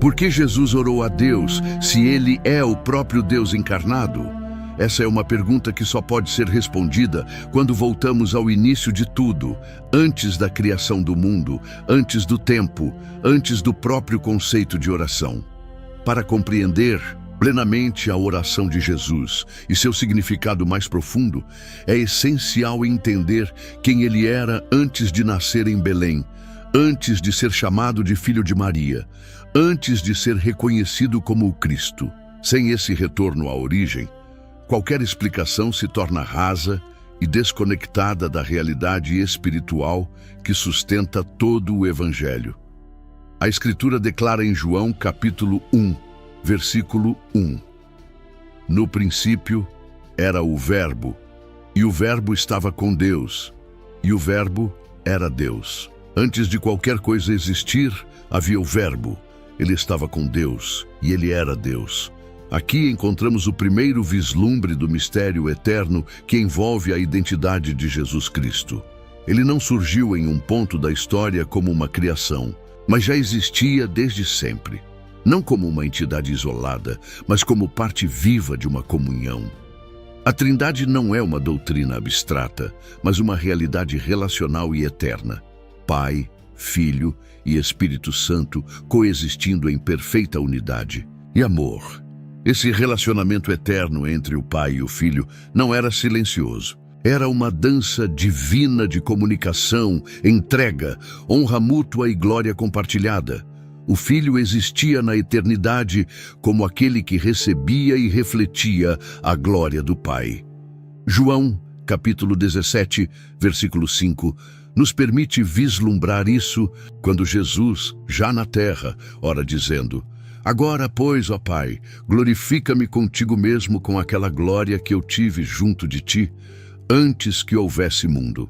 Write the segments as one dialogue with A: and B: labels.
A: Por que Jesus orou a Deus se ele é o próprio Deus encarnado? Essa é uma pergunta que só pode ser respondida quando voltamos ao início de tudo, antes da criação do mundo, antes do tempo, antes do próprio conceito de oração. Para compreender plenamente a oração de Jesus e seu significado mais profundo, é essencial entender quem ele era antes de nascer em Belém, antes de ser chamado de filho de Maria, antes de ser reconhecido como o Cristo. Sem esse retorno à origem, qualquer explicação se torna rasa e desconectada da realidade espiritual que sustenta todo o Evangelho. A Escritura declara em João capítulo 1, versículo 1: No princípio era o Verbo, e o Verbo estava com Deus, e o Verbo era Deus. Antes de qualquer coisa existir, havia o Verbo. Ele estava com Deus, e ele era Deus. Aqui encontramos o primeiro vislumbre do mistério eterno que envolve a identidade de Jesus Cristo. Ele não surgiu em um ponto da história como uma criação, mas já existia desde sempre. Não como uma entidade isolada, mas como parte viva de uma comunhão. A Trindade não é uma doutrina abstrata, mas uma realidade relacional e eterna. Pai, Filho e Espírito Santo coexistindo em perfeita unidade. E amor. Esse relacionamento eterno entre o Pai e o Filho não era silencioso. Era uma dança divina de comunicação, entrega, honra mútua e glória compartilhada. O Filho existia na eternidade como aquele que recebia e refletia a glória do Pai. João, capítulo 17, versículo 5, nos permite vislumbrar isso quando Jesus, já na terra, ora dizendo: Agora, pois, ó Pai, glorifica-me contigo mesmo com aquela glória que eu tive junto de ti, antes que houvesse mundo.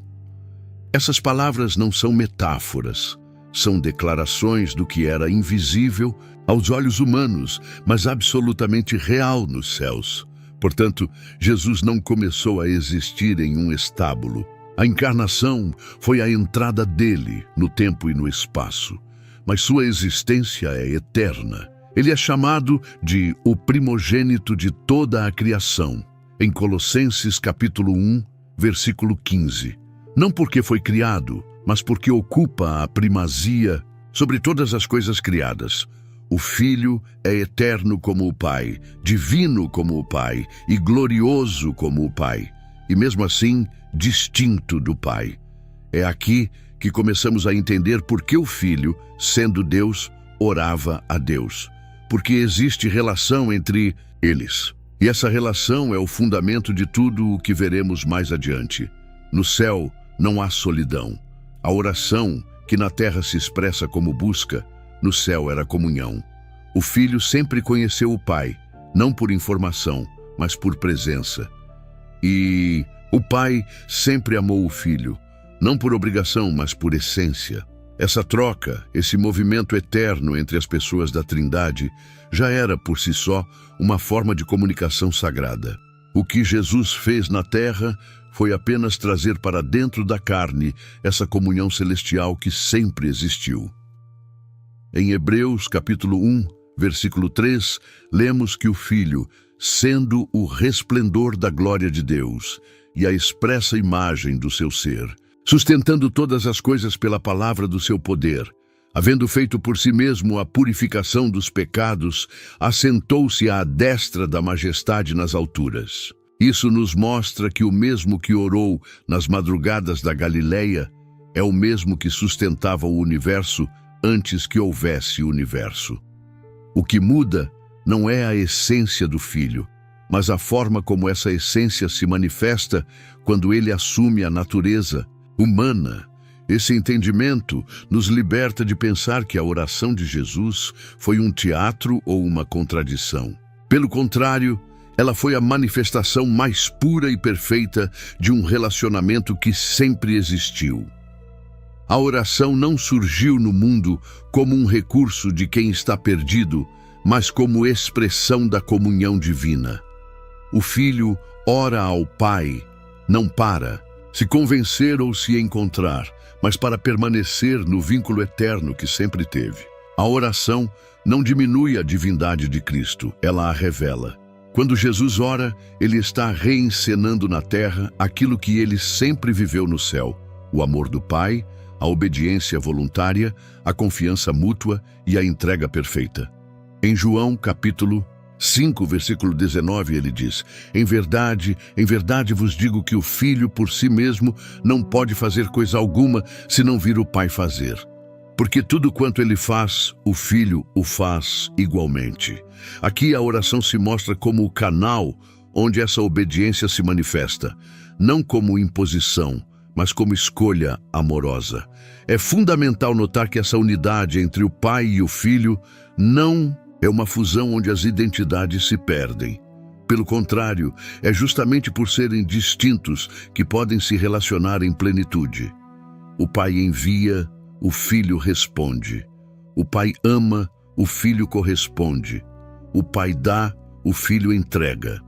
A: Essas palavras não são metáforas, são declarações do que era invisível aos olhos humanos, mas absolutamente real nos céus. Portanto, Jesus não começou a existir em um estábulo. A encarnação foi a entrada dele no tempo e no espaço, mas sua existência é eterna. Ele é chamado de o primogênito de toda a criação, em Colossenses capítulo 1, versículo 15. Não porque foi criado, mas porque ocupa a primazia sobre todas as coisas criadas. O Filho é eterno como o Pai, divino como o Pai e glorioso como o Pai, e mesmo assim distinto do Pai. É aqui que começamos a entender por que o Filho, sendo Deus, orava a Deus. Porque existe relação entre eles. E essa relação é o fundamento de tudo o que veremos mais adiante. No céu não há solidão. A oração, que na terra se expressa como busca, no céu era comunhão. O Filho sempre conheceu o Pai, não por informação, mas por presença. E o Pai sempre amou o Filho, não por obrigação, mas por essência. Essa troca, esse movimento eterno entre as pessoas da Trindade, já era por si só uma forma de comunicação sagrada. O que Jesus fez na terra foi apenas trazer para dentro da carne essa comunhão celestial que sempre existiu. Em Hebreus capítulo 1, versículo 3, lemos que o Filho, sendo o resplendor da glória de Deus e a expressa imagem do seu ser, sustentando todas as coisas pela palavra do seu poder, havendo feito por si mesmo a purificação dos pecados, assentou-se à destra da majestade nas alturas. Isso nos mostra que o mesmo que orou nas madrugadas da Galileia é o mesmo que sustentava o universo antes que houvesse universo. O que muda não é a essência do Filho, mas a forma como essa essência se manifesta quando ele assume a natureza humana. Esse entendimento nos liberta de pensar que a oração de Jesus foi um teatro ou uma contradição. Pelo contrário, ela foi a manifestação mais pura e perfeita de um relacionamento que sempre existiu. A oração não surgiu no mundo como um recurso de quem está perdido, mas como expressão da comunhão divina. O Filho ora ao Pai, não para se convencer ou se encontrar, mas para permanecer no vínculo eterno que sempre teve. A oração não diminui a divindade de Cristo, ela a revela. Quando Jesus ora, ele está reencenando na terra aquilo que ele sempre viveu no céu: o amor do Pai, a obediência voluntária, a confiança mútua e a entrega perfeita. Em João, capítulo 5, versículo 19, ele diz: em verdade vos digo que o Filho por si mesmo não pode fazer coisa alguma se não vir o Pai fazer. Porque tudo quanto ele faz, o Filho o faz igualmente. Aqui a oração se mostra como o canal onde essa obediência se manifesta, não como imposição, mas como escolha amorosa. É fundamental notar que essa unidade entre o Pai e o Filho não é uma fusão onde as identidades se perdem. Pelo contrário, é justamente por serem distintos que podem se relacionar em plenitude. O Pai envia, o Filho responde. O Pai ama, o Filho corresponde. O Pai dá, o Filho entrega.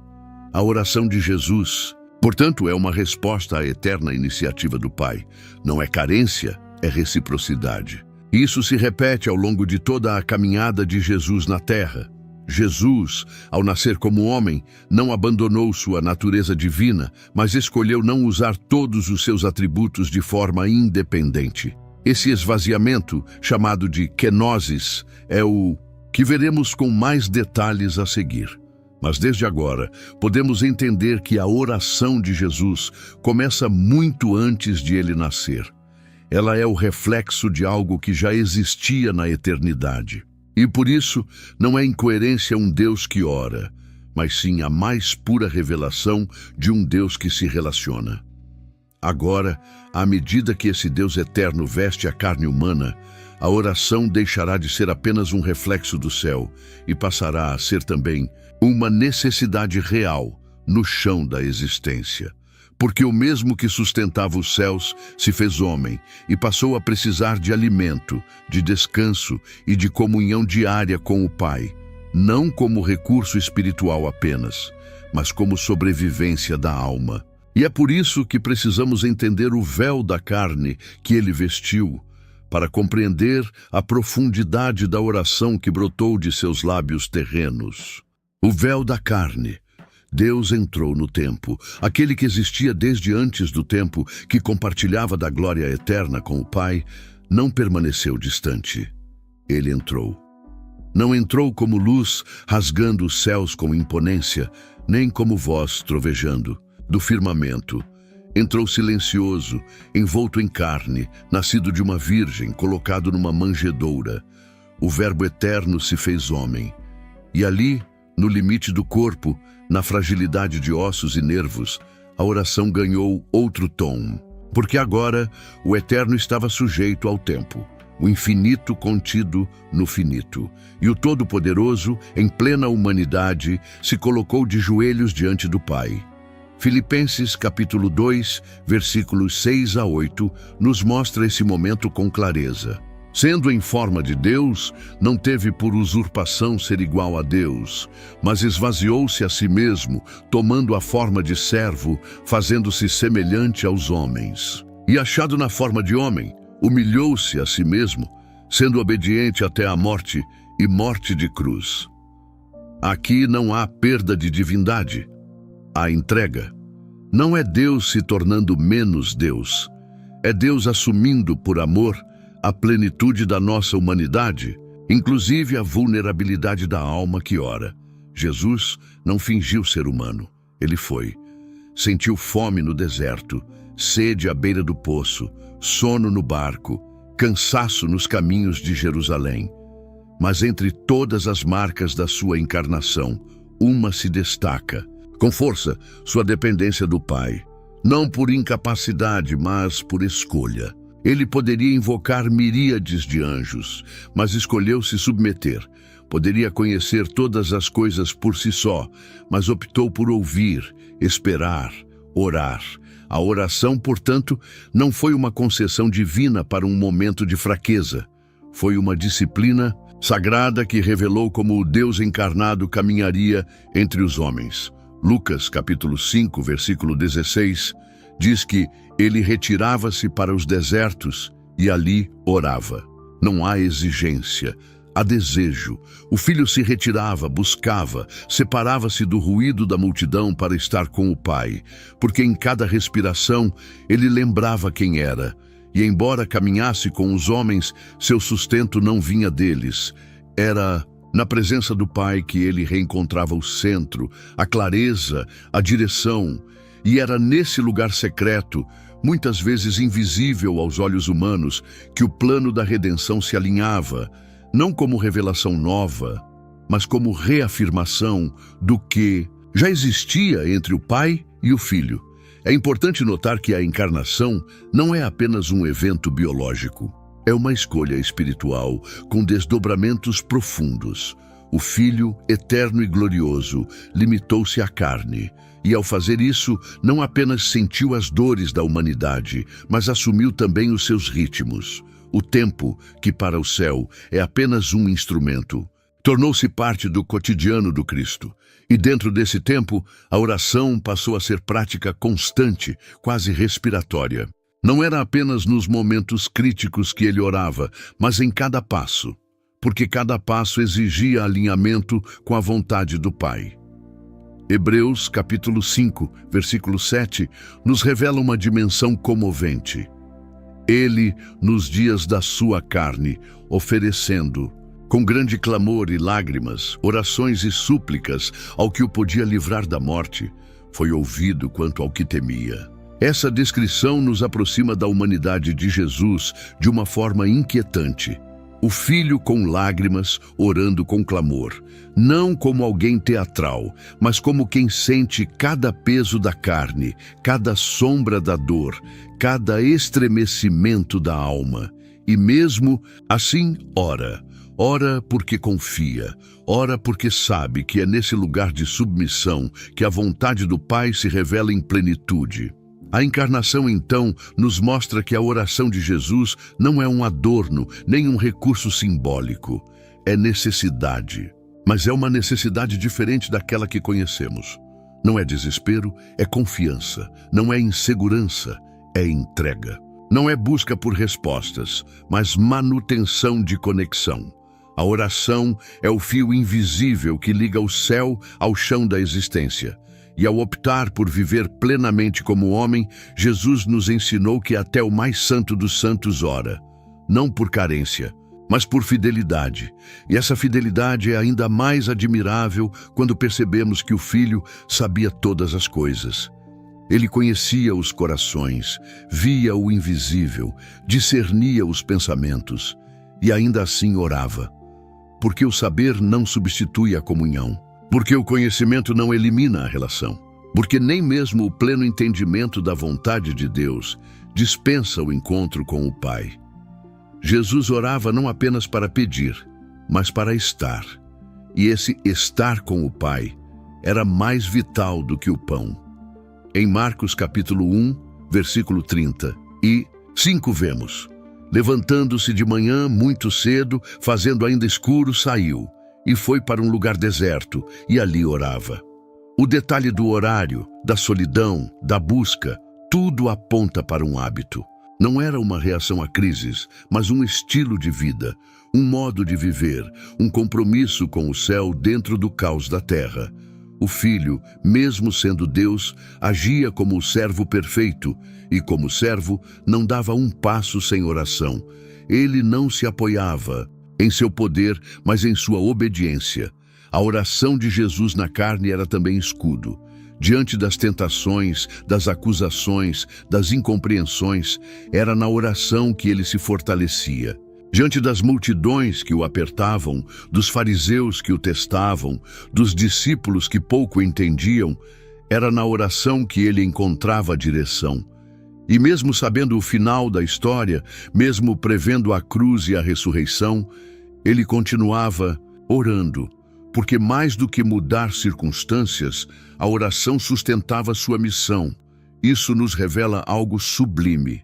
A: A oração de Jesus, portanto, é uma resposta à eterna iniciativa do Pai. Não é carência, é reciprocidade. Isso se repete ao longo de toda a caminhada de Jesus na terra. Jesus, ao nascer como homem, não abandonou sua natureza divina, mas escolheu não usar todos os seus atributos de forma independente. Esse esvaziamento, chamado de kenosis, é o que veremos com mais detalhes a seguir. Mas desde agora, podemos entender que a oração de Jesus começa muito antes de ele nascer. Ela é o reflexo de algo que já existia na eternidade. E por isso, não é incoerência um Deus que ora, mas sim a mais pura revelação de um Deus que se relaciona. Agora, à medida que esse Deus eterno veste a carne humana, a oração deixará de ser apenas um reflexo do céu e passará a ser também uma necessidade real no chão da existência. Porque o mesmo que sustentava os céus se fez homem e passou a precisar de alimento, de descanso e de comunhão diária com o Pai, não como recurso espiritual apenas, mas como sobrevivência da alma. E é por isso que precisamos entender o véu da carne que ele vestiu, para compreender a profundidade da oração que brotou de seus lábios terrenos. O véu da carne. Deus entrou no tempo, aquele que existia desde antes do tempo, que compartilhava da glória eterna com o Pai, não permaneceu distante. Ele entrou. Não entrou como luz, rasgando os céus com imponência, nem como voz trovejando do firmamento. Entrou silencioso, envolto em carne, nascido de uma virgem, colocado numa manjedoura. O Verbo eterno se fez homem. E ali, no limite do corpo, na fragilidade de ossos e nervos, a oração ganhou outro tom. Porque agora o eterno estava sujeito ao tempo, o infinito contido no finito. E o Todo-Poderoso, em plena humanidade, se colocou de joelhos diante do Pai. Filipenses capítulo 2, versículos 6 a 8, nos mostra esse momento com clareza. Sendo em forma de Deus, não teve por usurpação ser igual a Deus, mas esvaziou-se a si mesmo, tomando a forma de servo, fazendo-se semelhante aos homens. E achado na forma de homem, humilhou-se a si mesmo, sendo obediente até a morte e morte de cruz. Aqui não há perda de divindade, há entrega. Não é Deus se tornando menos Deus, é Deus assumindo por amor a plenitude da nossa humanidade, inclusive a vulnerabilidade da alma que ora. Jesus não fingiu ser humano, ele foi. Sentiu fome no deserto, sede à beira do poço, sono no barco, cansaço nos caminhos de Jerusalém. Mas entre todas as marcas da sua encarnação, uma se destaca. Com força, sua dependência do Pai. Não por incapacidade, mas por escolha. Ele poderia invocar miríades de anjos, mas escolheu se submeter. Poderia conhecer todas as coisas por si só, mas optou por ouvir, esperar, orar. A oração, portanto, não foi uma concessão divina para um momento de fraqueza. Foi uma disciplina sagrada que revelou como o Deus encarnado caminharia entre os homens. Lucas, capítulo 5, versículo 16, diz que ele retirava-se para os desertos e ali orava. Não há exigência, a desejo. O filho se retirava, buscava, separava-se do ruído da multidão para estar com o pai, porque em cada respiração ele lembrava quem era. E embora caminhasse com os homens, seu sustento não vinha deles. Era na presença do pai que ele reencontrava o centro, a clareza, a direção. E era nesse lugar secreto, muitas vezes invisível aos olhos humanos, que o plano da redenção se alinhava, não como revelação nova, mas como reafirmação do que já existia entre o pai e o filho. É importante notar que a encarnação não é apenas um evento biológico. É uma escolha espiritual com desdobramentos profundos. O Filho, eterno e glorioso, limitou-se à carne. E ao fazer isso, não apenas sentiu as dores da humanidade, mas assumiu também os seus ritmos. O tempo, que para o céu é apenas um instrumento, tornou-se parte do cotidiano do Cristo. E dentro desse tempo, a oração passou a ser prática constante, quase respiratória. Não era apenas nos momentos críticos que ele orava, mas em cada passo, porque cada passo exigia alinhamento com a vontade do Pai. Hebreus capítulo 5, versículo 7, nos revela uma dimensão comovente. Ele, nos dias da sua carne, oferecendo, com grande clamor e lágrimas, orações e súplicas ao que o podia livrar da morte, foi ouvido quanto ao que temia. Essa descrição nos aproxima da humanidade de Jesus de uma forma inquietante. O Filho com lágrimas, orando com clamor, não como alguém teatral, mas como quem sente cada peso da carne, cada sombra da dor, cada estremecimento da alma. E mesmo assim ora. Ora porque confia, ora porque sabe que é nesse lugar de submissão que a vontade do Pai se revela em plenitude. A encarnação, então, nos mostra que a oração de Jesus não é um adorno, nem um recurso simbólico. É necessidade. Mas é uma necessidade diferente daquela que conhecemos. Não é desespero, é confiança. Não é insegurança, é entrega. Não é busca por respostas, mas manutenção de conexão. A oração é o fio invisível que liga o céu ao chão da existência. E ao optar por viver plenamente como homem, Jesus nos ensinou que até o mais santo dos santos ora, não por carência, mas por fidelidade. E essa fidelidade é ainda mais admirável quando percebemos que o Filho sabia todas as coisas. Ele conhecia os corações, via o invisível, discernia os pensamentos e ainda assim orava. Porque o saber não substitui a comunhão. Porque o conhecimento não elimina a relação. Porque nem mesmo o pleno entendimento da vontade de Deus dispensa o encontro com o Pai. Jesus orava não apenas para pedir, mas para estar. E esse estar com o Pai era mais vital do que o pão. Em Marcos capítulo 1, versículo 30 e 5 vemos: levantando-se de manhã muito cedo, fazendo ainda escuro, saiu e foi para um lugar deserto, e ali orava. O detalhe do horário, da solidão, da busca, tudo aponta para um hábito. Não era uma reação a crises, mas um estilo de vida, um modo de viver, um compromisso com o céu dentro do caos da terra. O Filho, mesmo sendo Deus, agia como o servo perfeito, e como servo não dava um passo sem oração. Ele não se apoiava em seu poder, mas em sua obediência. A oração de Jesus na carne era também escudo. Diante das tentações, das acusações, das incompreensões, era na oração que ele se fortalecia. Diante das multidões que o apertavam, dos fariseus que o testavam, dos discípulos que pouco entendiam, era na oração que ele encontrava a direção. E mesmo sabendo o final da história, mesmo prevendo a cruz e a ressurreição, ele continuava orando, porque mais do que mudar circunstâncias, a oração sustentava sua missão. Isso nos revela algo sublime.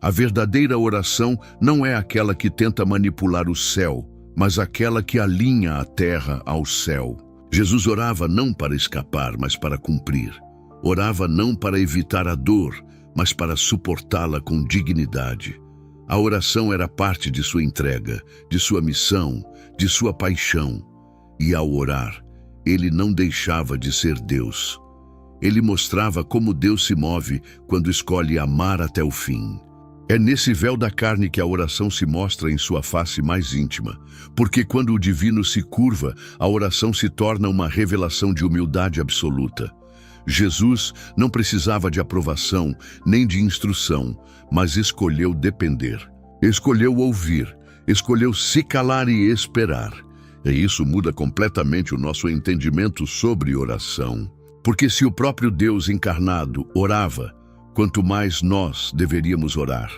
A: A verdadeira oração não é aquela que tenta manipular o céu, mas aquela que alinha a terra ao céu. Jesus orava não para escapar, mas para cumprir. Orava não para evitar a dor, mas para suportá-la com dignidade. A oração era parte de sua entrega, de sua missão, de sua paixão. E ao orar, ele não deixava de ser Deus. Ele mostrava como Deus se move quando escolhe amar até o fim. É nesse véu da carne que a oração se mostra em sua face mais íntima, porque quando o divino se curva, a oração se torna uma revelação de humildade absoluta. Jesus não precisava de aprovação nem de instrução, mas escolheu depender. Escolheu ouvir, escolheu se calar e esperar. E isso muda completamente o nosso entendimento sobre oração. Porque se o próprio Deus encarnado orava, quanto mais nós deveríamos orar.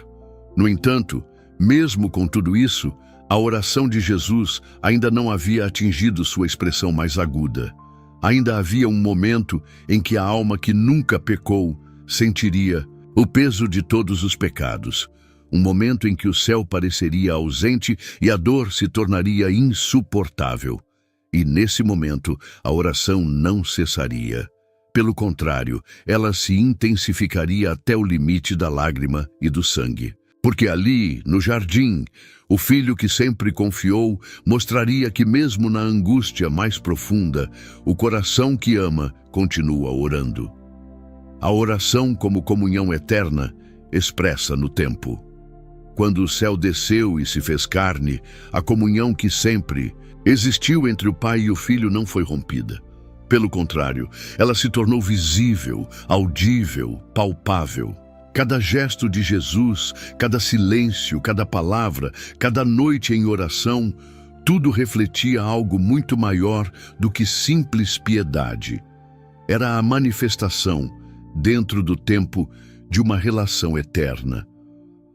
A: No entanto, mesmo com tudo isso, a oração de Jesus ainda não havia atingido sua expressão mais aguda. Ainda havia um momento em que a alma que nunca pecou sentiria o peso de todos os pecados. Um momento em que o céu pareceria ausente e a dor se tornaria insuportável. E nesse momento, a oração não cessaria. Pelo contrário, ela se intensificaria até o limite da lágrima e do sangue. Porque ali, no jardim, o filho que sempre confiou mostraria que mesmo na angústia mais profunda, o coração que ama continua orando. A oração como comunhão eterna, expressa no tempo. Quando o céu desceu e se fez carne, a comunhão que sempre existiu entre o Pai e o Filho não foi rompida. Pelo contrário, ela se tornou visível, audível, palpável. Cada gesto de Jesus, cada silêncio, cada palavra, cada noite em oração, tudo refletia algo muito maior do que simples piedade. Era a manifestação, dentro do tempo, de uma relação eterna.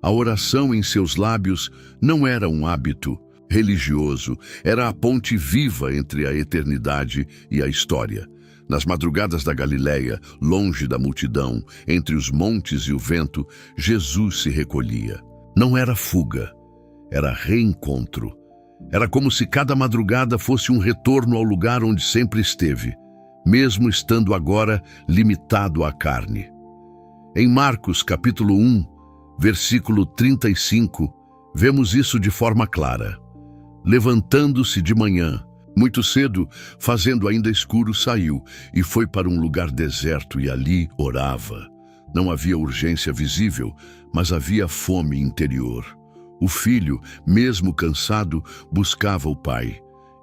A: A oração em seus lábios não era um hábito religioso, era a ponte viva entre a eternidade e a história. Nas madrugadas da Galileia, longe da multidão, entre os montes e o vento, Jesus se recolhia. Não era fuga, era reencontro. Era como se cada madrugada fosse um retorno ao lugar onde sempre esteve, mesmo estando agora limitado à carne. Em Marcos, capítulo 1, versículo 35, vemos isso de forma clara. Levantando-se de manhã, muito cedo, fazendo ainda escuro, saiu e foi para um lugar deserto e ali orava. Não havia urgência visível, mas havia fome interior. O filho, mesmo cansado, buscava o pai.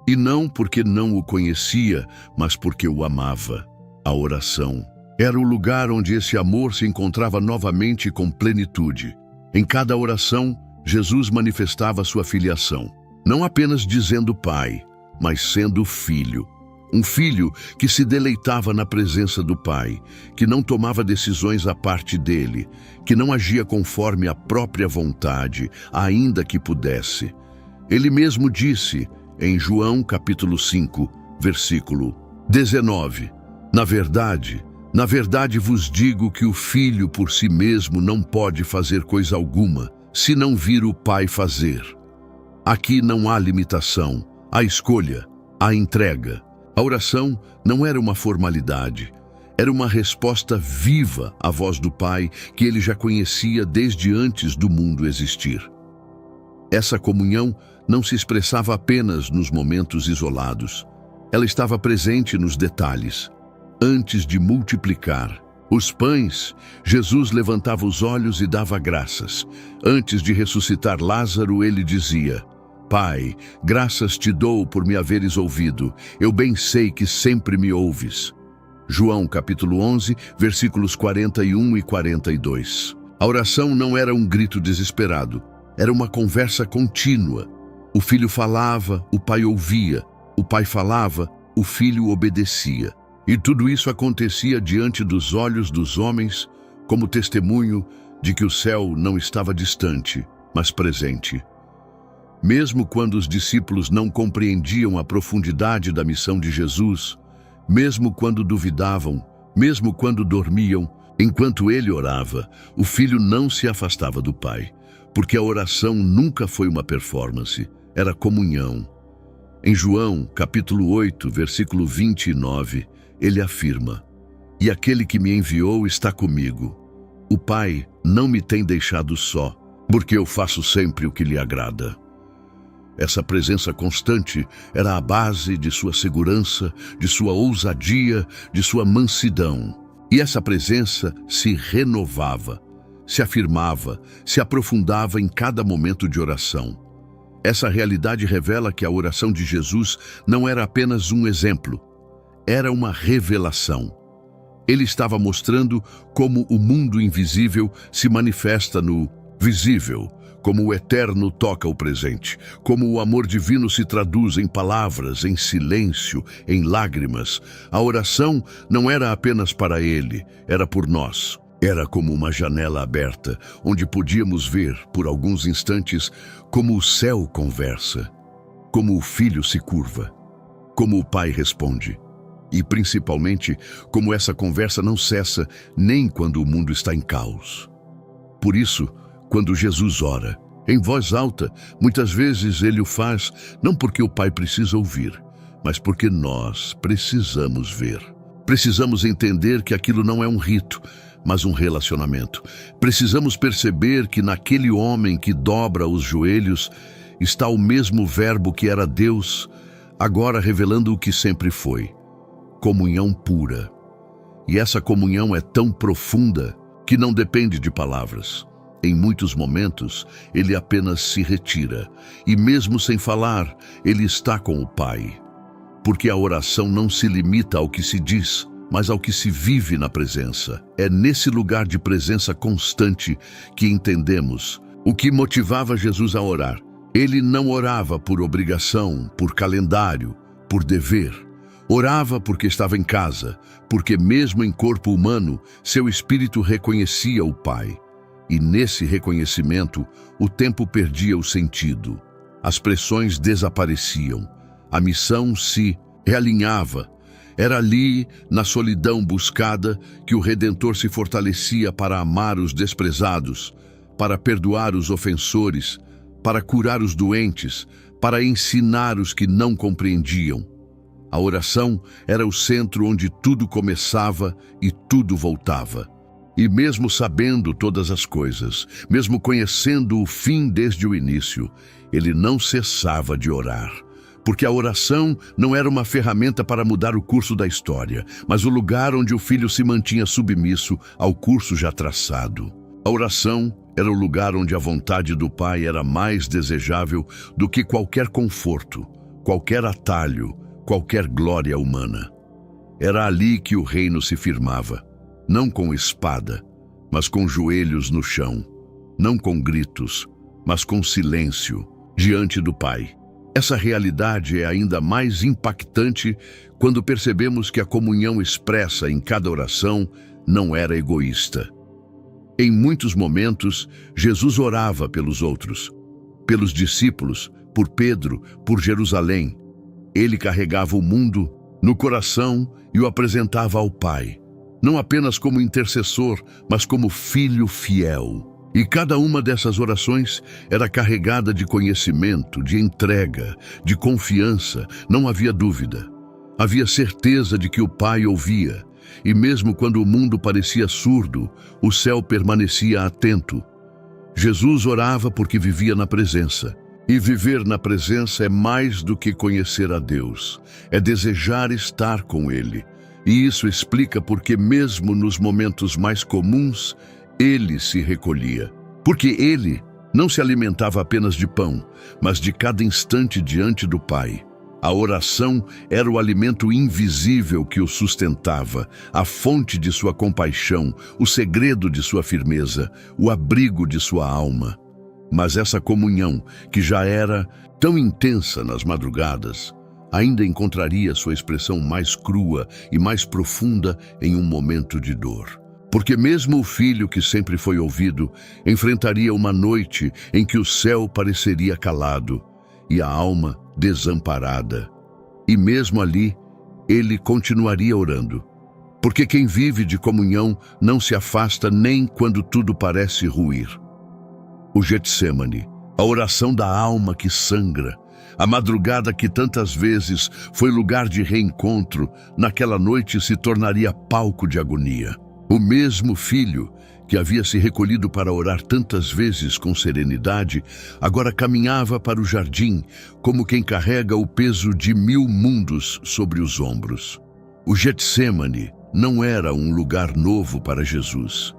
A: E não porque não o conhecia, mas porque o amava. A oração era o lugar onde esse amor se encontrava novamente com plenitude. Em cada oração, Jesus manifestava sua filiação. Não apenas dizendo Pai, mas sendo Filho. Um filho que se deleitava na presença do Pai, que não tomava decisões à parte dele, que não agia conforme a própria vontade, ainda que pudesse. Ele mesmo disse, em João capítulo 5, versículo 19, na verdade vos digo que o Filho por si mesmo não pode fazer coisa alguma, se não vir o Pai fazer. Aqui não há limitação, há escolha, há entrega. A oração não era uma formalidade, era uma resposta viva à voz do Pai que ele já conhecia desde antes do mundo existir. Essa comunhão não se expressava apenas nos momentos isolados. Ela estava presente nos detalhes. Antes de multiplicar os pães, Jesus levantava os olhos e dava graças. Antes de ressuscitar Lázaro, ele dizia: Pai, graças te dou por me haveres ouvido. Eu bem sei que sempre me ouves. João capítulo 11, versículos 41 e 42. A oração não era um grito desesperado, era uma conversa contínua. O filho falava, o pai ouvia. O pai falava, o filho obedecia. E tudo isso acontecia diante dos olhos dos homens, como testemunho de que o céu não estava distante, mas presente. Mesmo quando os discípulos não compreendiam a profundidade da missão de Jesus, mesmo quando duvidavam, mesmo quando dormiam, enquanto ele orava, o filho não se afastava do Pai, porque a oração nunca foi uma performance, era comunhão. Em João, capítulo 8, versículo 29, ele afirma: E aquele que me enviou está comigo. O Pai não me tem deixado só, porque eu faço sempre o que lhe agrada. Essa presença constante era a base de sua segurança, de sua ousadia, de sua mansidão. E essa presença se renovava, se afirmava, se aprofundava em cada momento de oração. Essa realidade revela que a oração de Jesus não era apenas um exemplo, era uma revelação. Ele estava mostrando como o mundo invisível se manifesta no visível, como o eterno toca o presente, como o amor divino se traduz em palavras, em silêncio, em lágrimas. A oração não era apenas para ele, era por nós. Era como uma janela aberta, onde podíamos ver, por alguns instantes, como o céu conversa, como o filho se curva, como o pai responde. E, principalmente, como essa conversa não cessa nem quando o mundo está em caos. Por isso, quando Jesus ora, em voz alta, muitas vezes ele o faz não porque o Pai precisa ouvir, mas porque nós precisamos ver. Precisamos entender que aquilo não é um rito, mas um relacionamento. Precisamos perceber que naquele homem que dobra os joelhos está o mesmo Verbo que era Deus, agora revelando o que sempre foi: comunhão pura. E essa comunhão é tão profunda que não depende de palavras. Em muitos momentos, ele apenas se retira, e mesmo sem falar, ele está com o Pai. Porque a oração não se limita ao que se diz, mas ao que se vive na presença. É nesse lugar de presença constante que entendemos o que motivava Jesus a orar. Ele não orava por obrigação, por calendário, por dever. Orava porque estava em casa, porque mesmo em corpo humano, seu espírito reconhecia o Pai. E nesse reconhecimento, o tempo perdia o sentido. As pressões desapareciam. A missão se realinhava. Era ali, na solidão buscada, que o Redentor se fortalecia para amar os desprezados, para perdoar os ofensores, para curar os doentes, para ensinar os que não compreendiam. A oração era o centro onde tudo começava e tudo voltava. E mesmo sabendo todas as coisas, mesmo conhecendo o fim desde o início, ele não cessava de orar. Porque a oração não era uma ferramenta para mudar o curso da história, mas o lugar onde o filho se mantinha submisso ao curso já traçado. A oração era o lugar onde a vontade do Pai era mais desejável do que qualquer conforto, qualquer atalho, qualquer glória humana. Era ali que o reino se firmava. Não com espada, mas com joelhos no chão. Não com gritos, mas com silêncio, diante do Pai. Essa realidade é ainda mais impactante quando percebemos que a comunhão expressa em cada oração não era egoísta. Em muitos momentos, Jesus orava pelos outros, pelos discípulos, por Pedro, por Jerusalém. Ele carregava o mundo no coração e o apresentava ao Pai. Não apenas como intercessor, mas como filho fiel. E cada uma dessas orações era carregada de conhecimento, de entrega, de confiança. Não havia dúvida. Havia certeza de que o Pai ouvia. E mesmo quando o mundo parecia surdo, o céu permanecia atento. Jesus orava porque vivia na presença. E viver na presença é mais do que conhecer a Deus. É desejar estar com Ele. E isso explica porque mesmo nos momentos mais comuns, ele se recolhia. Porque ele não se alimentava apenas de pão, mas de cada instante diante do Pai. A oração era o alimento invisível que o sustentava, a fonte de sua compaixão, o segredo de sua firmeza, o abrigo de sua alma. Mas essa comunhão, que já era tão intensa nas madrugadas, ainda encontraria sua expressão mais crua e mais profunda em um momento de dor. Porque mesmo o filho que sempre foi ouvido enfrentaria uma noite em que o céu pareceria calado e a alma desamparada. E mesmo ali, ele continuaria orando. Porque quem vive de comunhão não se afasta nem quando tudo parece ruir. O Getsêmani, a oração da alma que sangra, a madrugada que tantas vezes foi lugar de reencontro, naquela noite se tornaria palco de agonia. O mesmo filho que havia se recolhido para orar tantas vezes com serenidade, agora caminhava para o jardim, como quem carrega o peso de 1000 mundos sobre os ombros. O Getsêmani não era um lugar novo para Jesus.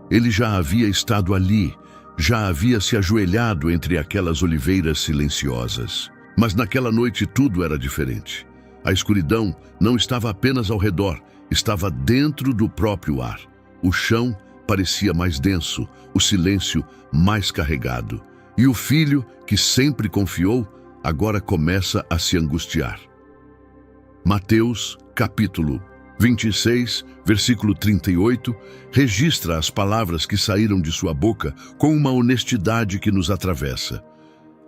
A: Ele já havia estado ali, já havia se ajoelhado entre aquelas oliveiras silenciosas. Mas naquela noite tudo era diferente. A escuridão não estava apenas ao redor, estava dentro do próprio ar. O chão parecia mais denso, o silêncio mais carregado. E o filho, que sempre confiou, agora começa a se angustiar. Mateus, capítulo 26, versículo 38, registra as palavras que saíram de sua boca com uma honestidade que nos atravessa.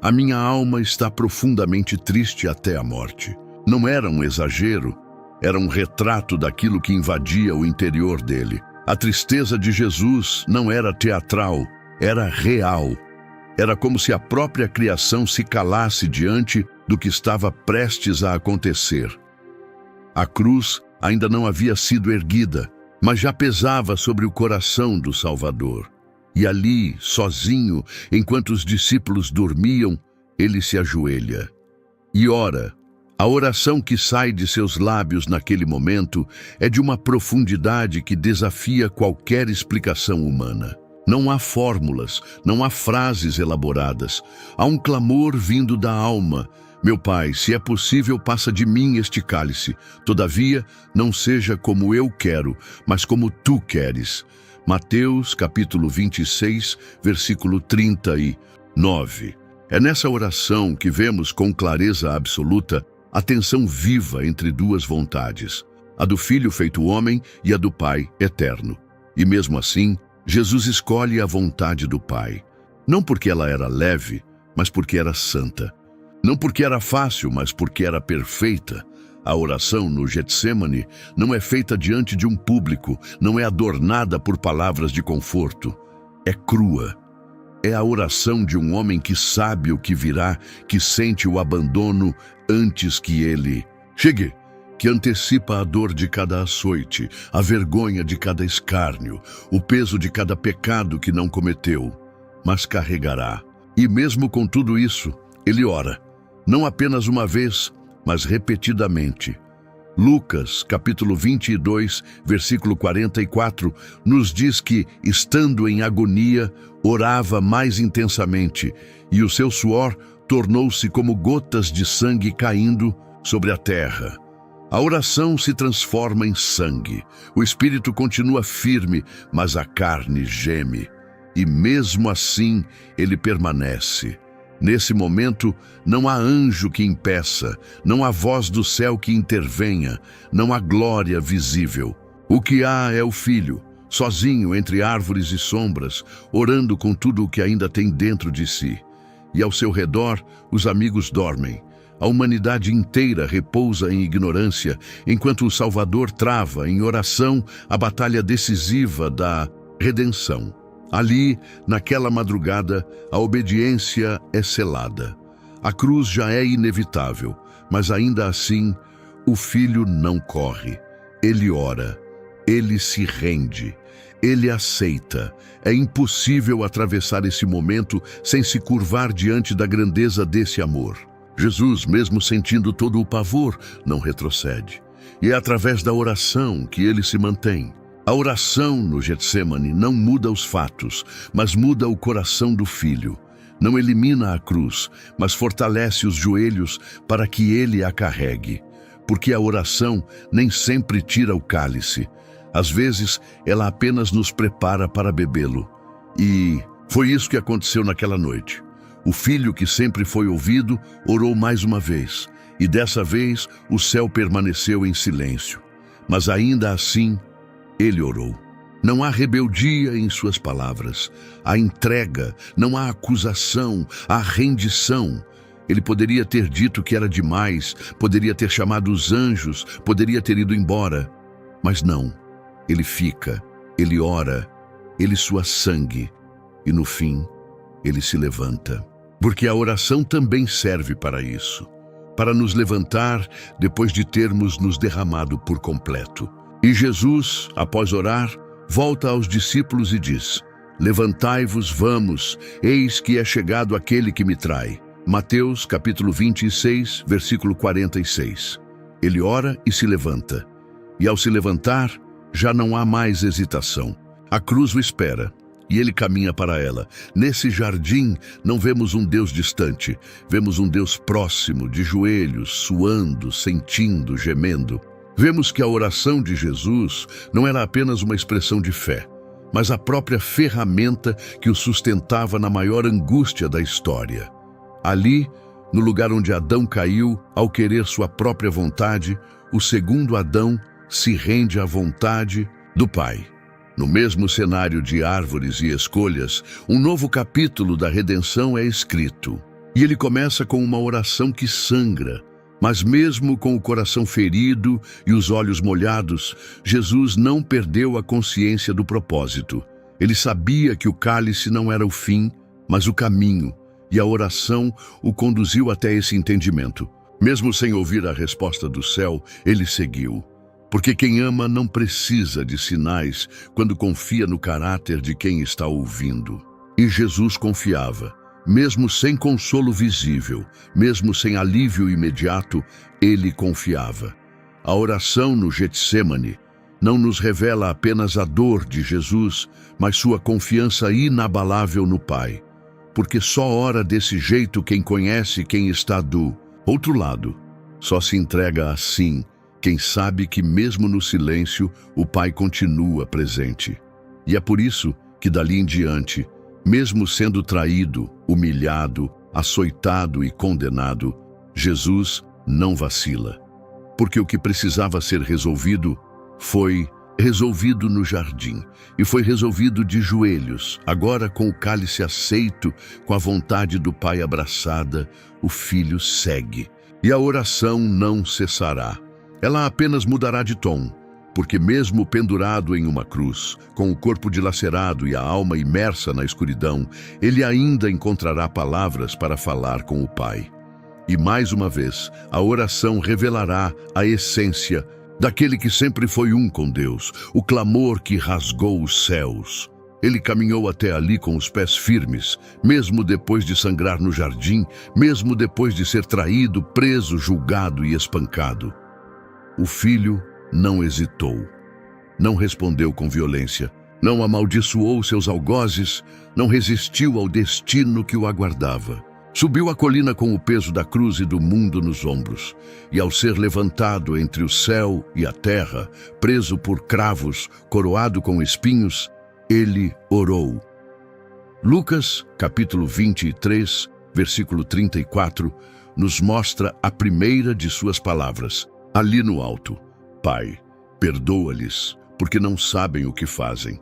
A: A minha alma está profundamente triste até a morte. Não era um exagero, era um retrato daquilo que invadia o interior dele. A tristeza de Jesus não era teatral, era real. Era como se a própria criação se calasse diante do que estava prestes a acontecer. A cruz ainda não havia sido erguida, mas já pesava sobre o coração do Salvador. E ali, sozinho, enquanto os discípulos dormiam, ele se ajoelha e ora. A oração que sai de seus lábios naquele momento é de uma profundidade que desafia qualquer explicação humana. Não há fórmulas, não há frases elaboradas. Há um clamor vindo da alma. Meu Pai, se é possível, passa de mim este cálice. Todavia, não seja como eu quero, mas como tu queres. Mateus, capítulo 26, versículo 39. É nessa oração que vemos com clareza absoluta a tensão viva entre duas vontades, a do Filho feito homem e a do Pai eterno. E mesmo assim, Jesus escolhe a vontade do Pai. Não porque ela era leve, mas porque era santa. Não porque era fácil, mas porque era perfeita. A oração no Getsêmani não é feita diante de um público, não é adornada por palavras de conforto. É crua. É a oração de um homem que sabe o que virá, que sente o abandono antes que ele chegue, que antecipa a dor de cada açoite, a vergonha de cada escárnio, o peso de cada pecado que não cometeu, mas carregará. E mesmo com tudo isso, ele ora, não apenas uma vez, mas repetidamente. Lucas, capítulo 22, versículo 44, nos diz que, estando em agonia, orava mais intensamente, e o seu suor tornou-se como gotas de sangue caindo sobre a terra. A oração se transforma em sangue. O espírito continua firme, mas a carne geme. E mesmo assim, ele permanece. Nesse momento, não há anjo que impeça, não há voz do céu que intervenha, não há glória visível. O que há é o Filho, sozinho entre árvores e sombras, orando com tudo o que ainda tem dentro de si. E ao seu redor, os amigos dormem. A humanidade inteira repousa em ignorância, enquanto o Salvador trava, em oração, a batalha decisiva da redenção. Ali, naquela madrugada, a obediência é selada. A cruz já é inevitável, mas ainda assim, o Filho não corre. Ele ora, ele se rende, ele aceita. É impossível atravessar esse momento sem se curvar diante da grandeza desse amor. Jesus, mesmo sentindo todo o pavor, não retrocede. E é através da oração que ele se mantém. A oração no Getsêmani não muda os fatos, mas muda o coração do Filho. Não elimina a cruz, mas fortalece os joelhos para que ele a carregue. Porque a oração nem sempre tira o cálice. Às vezes, ela apenas nos prepara para bebê-lo. E foi isso que aconteceu naquela noite. O filho que sempre foi ouvido orou mais uma vez. E dessa vez, o céu permaneceu em silêncio. Mas ainda assim, ele orou. Não há rebeldia em suas palavras. Há entrega, não há acusação, há rendição. Ele poderia ter dito que era demais, poderia ter chamado os anjos, poderia ter ido embora. Mas não. Ele fica, ele ora, ele sua sangue. E no fim, ele se levanta. Porque a oração também serve para isso. Para nos levantar depois de termos nos derramado por completo. E Jesus, após orar, volta aos discípulos e diz: levantai-vos, vamos, eis que é chegado aquele que me trai. Mateus capítulo 26, versículo 46. Ele ora e se levanta. E ao se levantar, já não há mais hesitação. A cruz o espera e ele caminha para ela. Nesse jardim, não vemos um Deus distante, vemos um Deus próximo, de joelhos, suando, sentindo, gemendo. Vemos que a oração de Jesus não era apenas uma expressão de fé, mas a própria ferramenta que o sustentava na maior angústia da história. Ali, no lugar onde Adão caiu, ao querer sua própria vontade, o segundo Adão se rende à vontade do Pai. No mesmo cenário de árvores e escolhas, um novo capítulo da redenção é escrito. E ele começa com uma oração que sangra. Mas mesmo com o coração ferido e os olhos molhados, Jesus não perdeu a consciência do propósito. Ele sabia que o cálice não era o fim, mas o caminho, e a oração o conduziu até esse entendimento. Mesmo sem ouvir a resposta do céu, ele seguiu. Porque quem ama não precisa de sinais quando confia no caráter de quem está ouvindo. E Jesus confiava. Mesmo sem consolo visível, mesmo sem alívio imediato, ele confiava. A oração no Getsêmani não nos revela apenas a dor de Jesus, mas sua confiança inabalável no Pai. Porque só ora desse jeito quem conhece quem está do outro lado. Só se entrega assim quem sabe que mesmo no silêncio o Pai continua presente. E é por isso que dali em diante, mesmo sendo traído, humilhado, açoitado e condenado, Jesus não vacila. Porque o que precisava ser resolvido foi resolvido no jardim. E foi resolvido de joelhos, agora com o cálice aceito, com a vontade do Pai abraçada, o Filho segue. E a oração não cessará. Ela apenas mudará de tom. Porque mesmo pendurado em uma cruz, com o corpo dilacerado e a alma imersa na escuridão, ele ainda encontrará palavras para falar com o Pai. E mais uma vez, a oração revelará a essência daquele que sempre foi um com Deus, o clamor que rasgou os céus. Ele caminhou até ali com os pés firmes, mesmo depois de sangrar no jardim, mesmo depois de ser traído, preso, julgado e espancado. O Filho não hesitou, não respondeu com violência, não amaldiçoou seus algozes, não resistiu ao destino que o aguardava. Subiu a colina com o peso da cruz e do mundo nos ombros, e ao ser levantado entre o céu e a terra, preso por cravos, coroado com espinhos, ele orou. Lucas, capítulo 23, versículo 34, nos mostra a primeira de suas palavras, ali no alto. Pai, perdoa-lhes, porque não sabem o que fazem.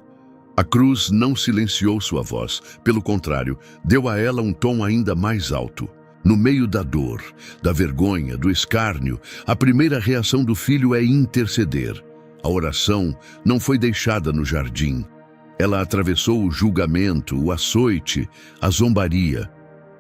A: A cruz não silenciou sua voz, pelo contrário, deu a ela um tom ainda mais alto. No meio da dor, da vergonha, do escárnio, a primeira reação do Filho é interceder. A oração não foi deixada no jardim. Ela atravessou o julgamento, o açoite, a zombaria.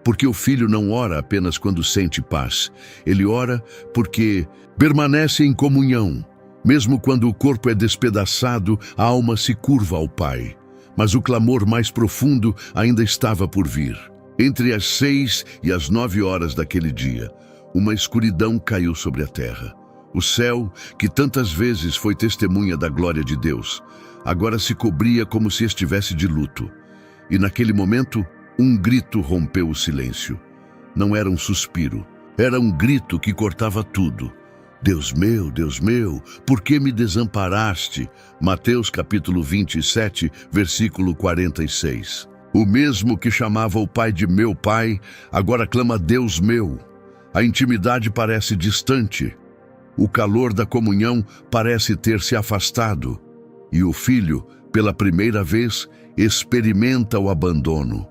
A: Porque o Filho não ora apenas quando sente paz. Ele ora porque permanece em comunhão. Mesmo quando o corpo é despedaçado, a alma se curva ao Pai. Mas o clamor mais profundo ainda estava por vir. Entre as 6 e as 9 horas daquele dia, uma escuridão caiu sobre a terra. O céu, que tantas vezes foi testemunha da glória de Deus, agora se cobria como se estivesse de luto. E naquele momento, um grito rompeu o silêncio. Não era um suspiro, era um grito que cortava tudo. Deus meu, por que me desamparaste? Mateus capítulo 27, versículo 46. O mesmo que chamava o Pai de meu Pai, agora clama Deus meu. A intimidade parece distante. O calor da comunhão parece ter se afastado. E o Filho, pela primeira vez, experimenta o abandono.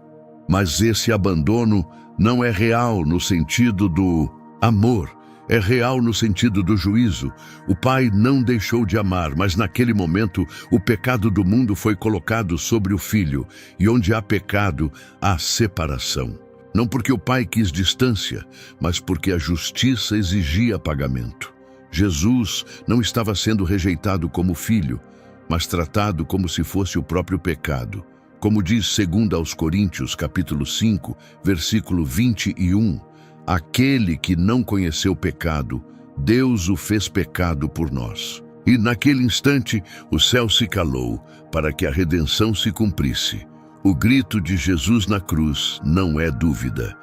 A: Mas esse abandono não é real no sentido do amor. É real no sentido do juízo. O Pai não deixou de amar, mas naquele momento o pecado do mundo foi colocado sobre o Filho, e onde há pecado, há separação. Não porque o Pai quis distância, mas porque a justiça exigia pagamento. Jesus não estava sendo rejeitado como filho, mas tratado como se fosse o próprio pecado. Como diz 2 aos Coríntios, capítulo 5, versículo 21, aquele que não conheceu pecado, Deus o fez pecado por nós. E naquele instante o céu se calou para que a redenção se cumprisse. O grito de Jesus na cruz não é dúvida,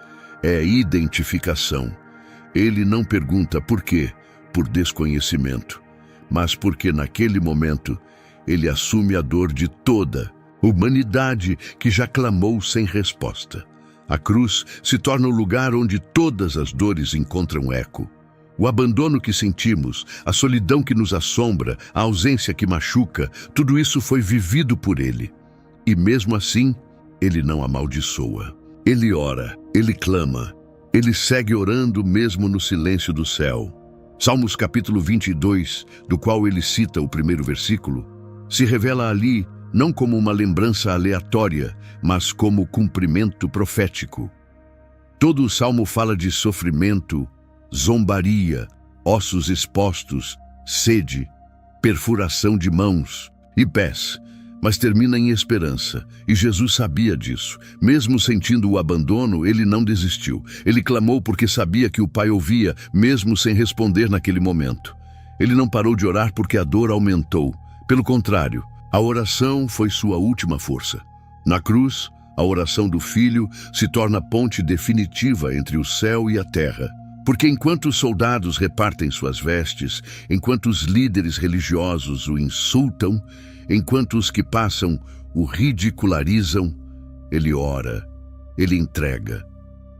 A: é identificação. Ele não pergunta por quê, por desconhecimento, mas porque naquele momento ele assume a dor de toda a humanidade que já clamou sem resposta. A cruz se torna o lugar onde todas as dores encontram eco. O abandono que sentimos, a solidão que nos assombra, a ausência que machuca, tudo isso foi vivido por ele. E mesmo assim, ele não amaldiçoa. Ele ora, ele clama, ele segue orando mesmo no silêncio do céu. Salmos capítulo 22, do qual ele cita o primeiro versículo, se revela ali não como uma lembrança aleatória, mas como cumprimento profético. Todo o salmo fala de sofrimento, zombaria, ossos expostos, sede, perfuração de mãos e pés, mas termina em esperança, e Jesus sabia disso. Mesmo sentindo o abandono, ele não desistiu. Ele clamou porque sabia que o Pai ouvia, mesmo sem responder naquele momento. Ele não parou de orar porque a dor aumentou. Pelo contrário, a oração foi sua última força. Na cruz, a oração do Filho se torna a ponte definitiva entre o céu e a terra. Porque enquanto os soldados repartem suas vestes, enquanto os líderes religiosos o insultam, enquanto os que passam o ridicularizam, ele ora, ele entrega,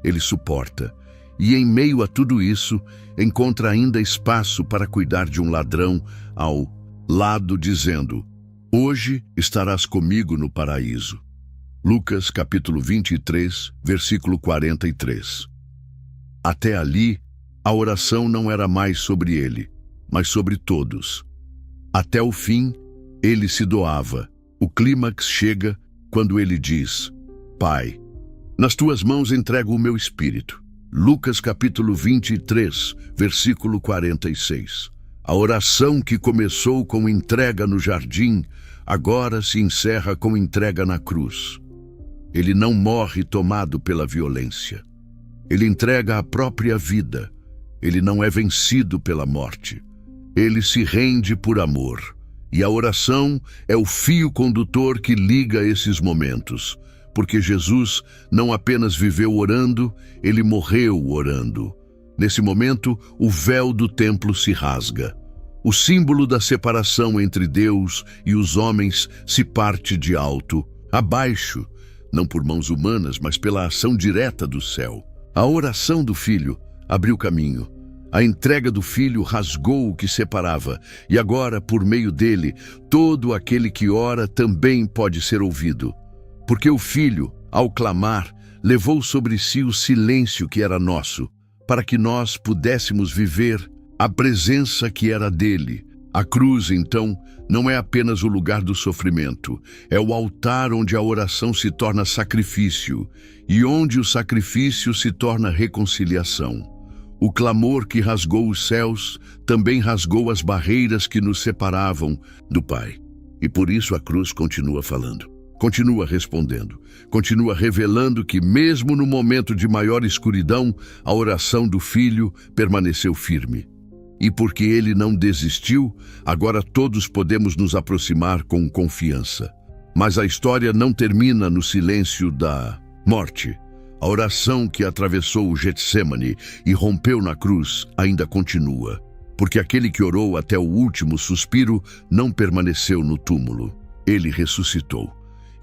A: ele suporta. E em meio a tudo isso, encontra ainda espaço para cuidar de um ladrão ao lado, dizendo: hoje estarás comigo no paraíso. Lucas capítulo 23, versículo 43. Até ali, a oração não era mais sobre ele, mas sobre todos. Até o fim, ele se doava. O clímax chega quando ele diz: Pai, nas tuas mãos entrego o meu espírito. Lucas capítulo 23, versículo 46. A oração que começou com entrega no jardim, agora se encerra com entrega na cruz. Ele não morre tomado pela violência. Ele entrega a própria vida. Ele não é vencido pela morte. Ele se rende por amor. E a oração é o fio condutor que liga esses momentos. Porque Jesus não apenas viveu orando, ele morreu orando. Nesse momento, o véu do templo se rasga. O símbolo da separação entre Deus e os homens se parte de alto a baixo, não por mãos humanas, mas pela ação direta do céu. A oração do Filho abriu caminho. A entrega do Filho rasgou o que separava, e agora, por meio dele, todo aquele que ora também pode ser ouvido. Porque o Filho, ao clamar, levou sobre si o silêncio que era nosso, para que nós pudéssemos viver a presença que era dele. A cruz, então, não é apenas o lugar do sofrimento, é o altar onde a oração se torna sacrifício, e onde o sacrifício se torna reconciliação. O clamor que rasgou os céus também rasgou as barreiras que nos separavam do Pai. E por isso a cruz continua falando, continua respondendo, continua revelando que mesmo no momento de maior escuridão, a oração do Filho permaneceu firme. E porque ele não desistiu, agora todos podemos nos aproximar com confiança. Mas a história não termina no silêncio da morte. A oração que atravessou o Getsêmani e rompeu na cruz ainda continua, porque aquele que orou até o último suspiro não permaneceu no túmulo. Ele ressuscitou.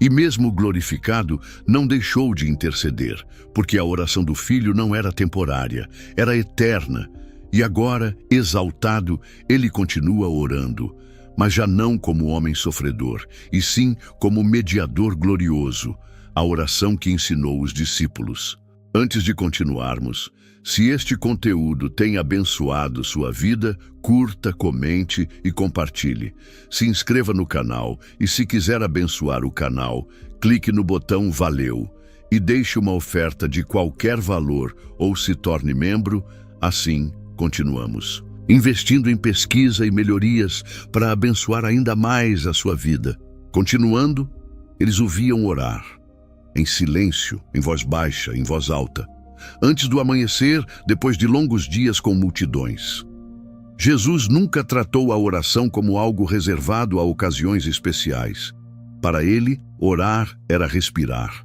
A: E mesmo glorificado, não deixou de interceder, porque a oração do Filho não era temporária, era eterna. E agora, exaltado, ele continua orando, mas já não como homem sofredor, e sim como mediador glorioso, a oração que ensinou os discípulos. Antes de continuarmos, se este conteúdo tem abençoado sua vida, curta, comente e compartilhe. Se inscreva no canal e, se quiser abençoar o canal, clique no botão Valeu e deixe uma oferta de qualquer valor ou se torne membro. Assim, continuamos. investindo em pesquisa e melhorias para abençoar ainda mais a sua vida. Continuando, eles o viam orar, em silêncio, em voz baixa, em voz alta, antes do amanhecer, depois de longos dias com multidões. Jesus nunca tratou a oração como algo reservado a ocasiões especiais. Para ele, orar era respirar,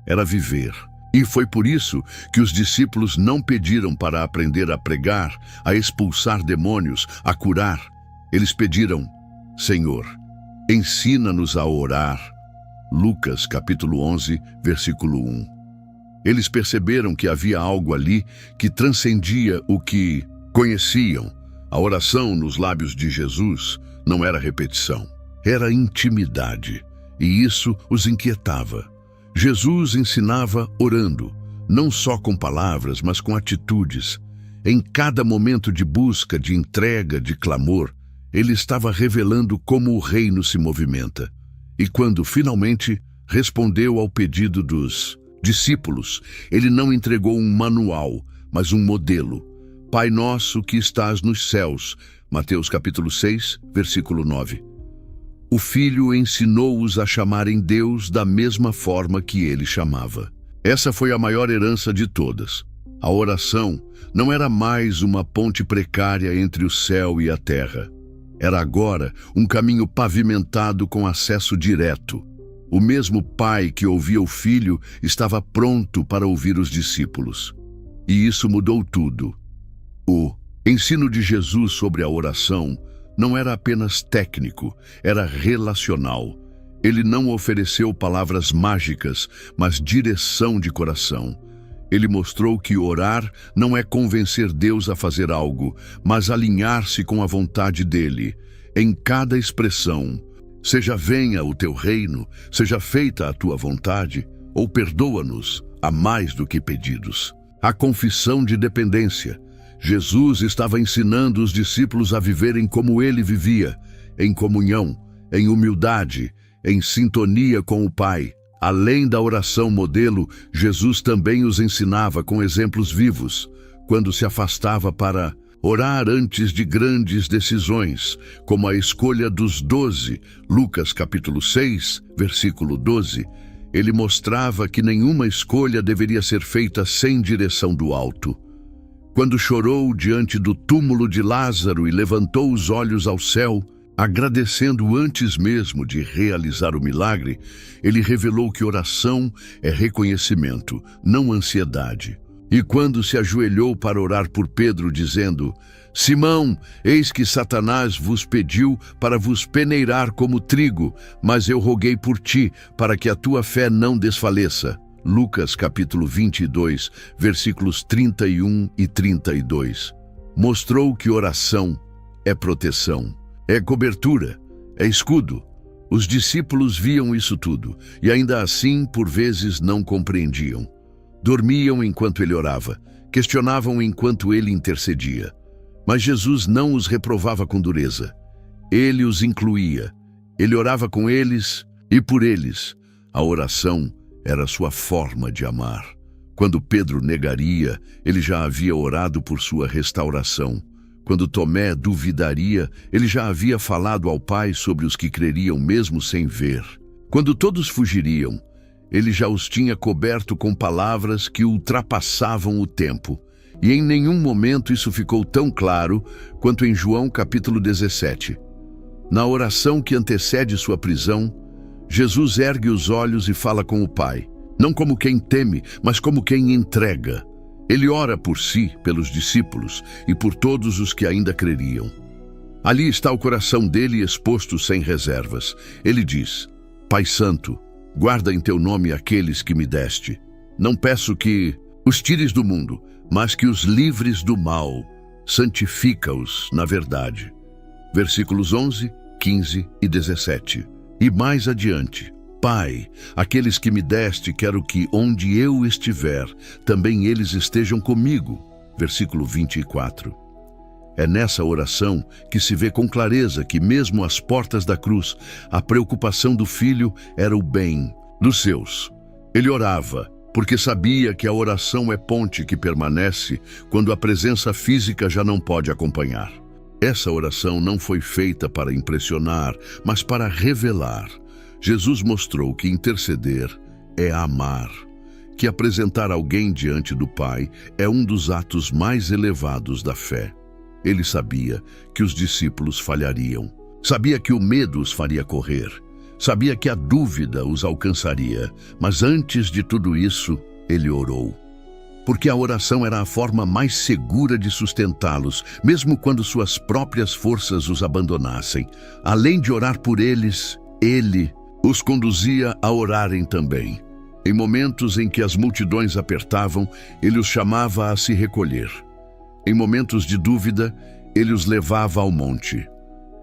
A: era viver. E foi por isso que os discípulos não pediram para aprender a pregar, a expulsar demônios, a curar. Eles pediram: Senhor, ensina-nos a orar. Lucas capítulo 11, versículo 1. Eles perceberam que havia algo ali que transcendia o que conheciam. A oração nos lábios de Jesus não era repetição, era intimidade, e isso os inquietava. Jesus ensinava orando, não só com palavras, mas com atitudes. Em cada momento de busca, de entrega, de clamor, ele estava revelando como o reino se movimenta. E quando finalmente respondeu ao pedido dos discípulos, ele não entregou um manual, mas um modelo. Pai nosso que estás nos céus, Mateus capítulo 6, versículo 9. O Filho ensinou-os a chamarem Deus da mesma forma que ele chamava. Essa foi a maior herança de todas. A oração não era mais uma ponte precária entre o céu e a terra. Era agora um caminho pavimentado com acesso direto. O mesmo Pai que ouvia o Filho estava pronto para ouvir os discípulos. E isso mudou tudo. O ensino de Jesus sobre a oração não era apenas técnico, era relacional. Ele não ofereceu palavras mágicas, mas direção de coração. Ele mostrou que orar não é convencer Deus a fazer algo, mas alinhar-se com a vontade dele. Em cada expressão, seja venha o teu reino, seja feita a tua vontade, ou perdoa-nos, há mais do que pedidos. A confissão de dependência. Jesus estava ensinando os discípulos a viverem como ele vivia, em comunhão, em humildade, em sintonia com o Pai. Além da oração modelo, Jesus também os ensinava com exemplos vivos, quando se afastava para orar antes de grandes decisões, como a escolha dos 12, Lucas capítulo 6, versículo 12. Ele mostrava que nenhuma escolha deveria ser feita sem direção do alto. Quando chorou diante do túmulo de Lázaro e levantou os olhos ao céu, agradecendo antes mesmo de realizar o milagre, ele revelou que oração é reconhecimento, não ansiedade. E quando se ajoelhou para orar por Pedro, dizendo: Simão, eis que Satanás vos pediu para vos peneirar como trigo, mas eu roguei por ti, para que a tua fé não desfaleça. Lucas capítulo 22, versículos 31 e 32. Mostrou que oração é proteção, é cobertura, é escudo. Os discípulos viam isso tudo, e ainda assim, por vezes, não compreendiam. Dormiam enquanto ele orava, questionavam enquanto ele intercedia. Mas Jesus não os reprovava com dureza. Ele os incluía. Ele orava com eles e por eles. A oração era sua forma de amar. Quando Pedro negaria, ele já havia orado por sua restauração. Quando Tomé duvidaria, ele já havia falado ao Pai sobre os que creriam mesmo sem ver. Quando todos fugiriam, ele já os tinha coberto com palavras que ultrapassavam o tempo. E em nenhum momento isso ficou tão claro quanto em João capítulo 17. Na oração que antecede sua prisão, Jesus ergue os olhos e fala com o Pai, não como quem teme, mas como quem entrega. Ele ora por si, pelos discípulos e por todos os que ainda creriam. Ali está o coração dele exposto sem reservas. Ele diz: Pai Santo, guarda em teu nome aqueles que me deste. Não peço que os tires do mundo, mas que os livres do mal. Santifica-os na verdade. Versículos 11, 15 e 17. E mais adiante: Pai, aqueles que me deste, quero que, onde eu estiver, também eles estejam comigo. Versículo 24. É nessa oração que se vê com clareza que, mesmo às portas da cruz, a preocupação do Filho era o bem dos seus. Ele orava: porque sabia que a oração é ponte que permanece quando a presença física já não pode acompanhar. Essa oração não foi feita para impressionar, mas para revelar. Jesus mostrou que interceder é amar, que apresentar alguém diante do Pai é um dos atos mais elevados da fé. Ele sabia que os discípulos falhariam, sabia que o medo os faria correr, sabia que a dúvida os alcançaria, mas antes de tudo isso, ele orou. Porque a oração era a forma mais segura de sustentá-los, mesmo quando suas próprias forças os abandonassem. Além de orar por eles, ele os conduzia a orarem também. Em momentos em que as multidões apertavam, ele os chamava a se recolher. Em momentos de dúvida, ele os levava ao monte.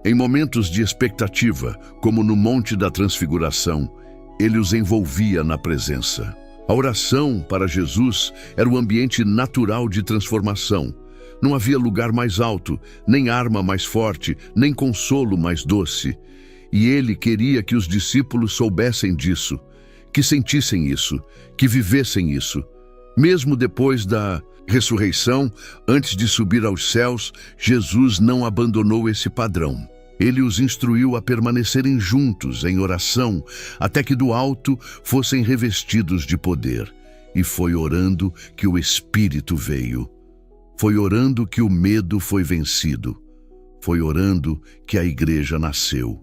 A: Em momentos de expectativa, como no Monte da Transfiguração, ele os envolvia na presença. A oração, para Jesus, era o ambiente natural de transformação. Não havia lugar mais alto, nem arma mais forte, nem consolo mais doce. E ele queria que os discípulos soubessem disso, que sentissem isso, que vivessem isso. Mesmo depois da ressurreição, antes de subir aos céus, Jesus não abandonou esse padrão. Ele os instruiu a permanecerem juntos em oração, até que do alto fossem revestidos de poder. E foi orando que o Espírito veio. Foi orando que o medo foi vencido. Foi orando que a igreja nasceu.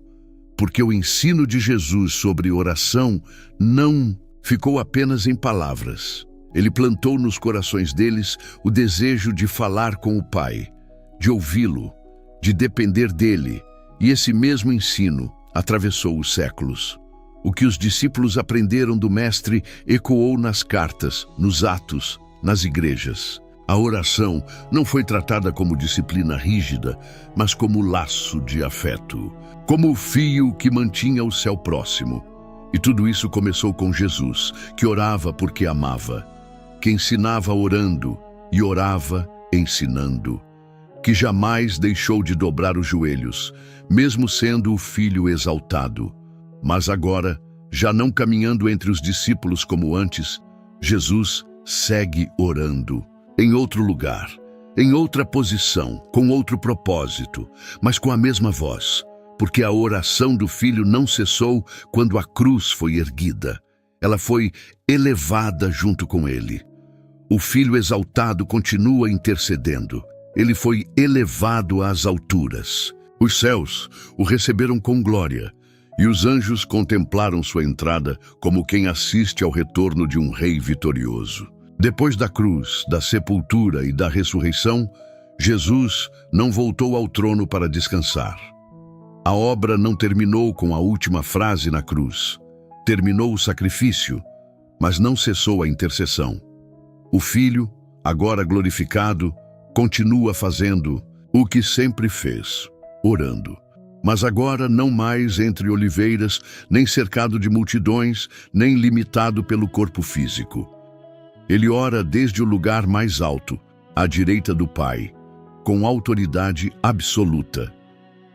A: Porque o ensino de Jesus sobre oração não ficou apenas em palavras. Ele plantou nos corações deles o desejo de falar com o Pai, de ouvi-lo, de depender dele. E esse mesmo ensino atravessou os séculos. O que os discípulos aprenderam do Mestre ecoou nas cartas, nos atos, nas igrejas. A oração não foi tratada como disciplina rígida, mas como laço de afeto, como o fio que mantinha o céu próximo. E tudo isso começou com Jesus, que orava porque amava, que ensinava orando e orava ensinando, que jamais deixou de dobrar os joelhos, mesmo sendo o Filho exaltado. Mas agora, já não caminhando entre os discípulos como antes, Jesus segue orando, em outro lugar, em outra posição, com outro propósito, mas com a mesma voz, porque a oração do Filho não cessou quando a cruz foi erguida. Ela foi elevada junto com ele. O Filho exaltado continua intercedendo. Ele foi elevado às alturas. Os céus o receberam com glória, e os anjos contemplaram sua entrada como quem assiste ao retorno de um rei vitorioso. Depois da cruz, da sepultura e da ressurreição, Jesus não voltou ao trono para descansar. A obra não terminou com a última frase na cruz. Terminou o sacrifício, mas não cessou a intercessão. O Filho, agora glorificado, continua fazendo o que sempre fez, orando. Mas agora não mais entre oliveiras, nem cercado de multidões, nem limitado pelo corpo físico. Ele ora desde o lugar mais alto, à direita do Pai, com autoridade absoluta.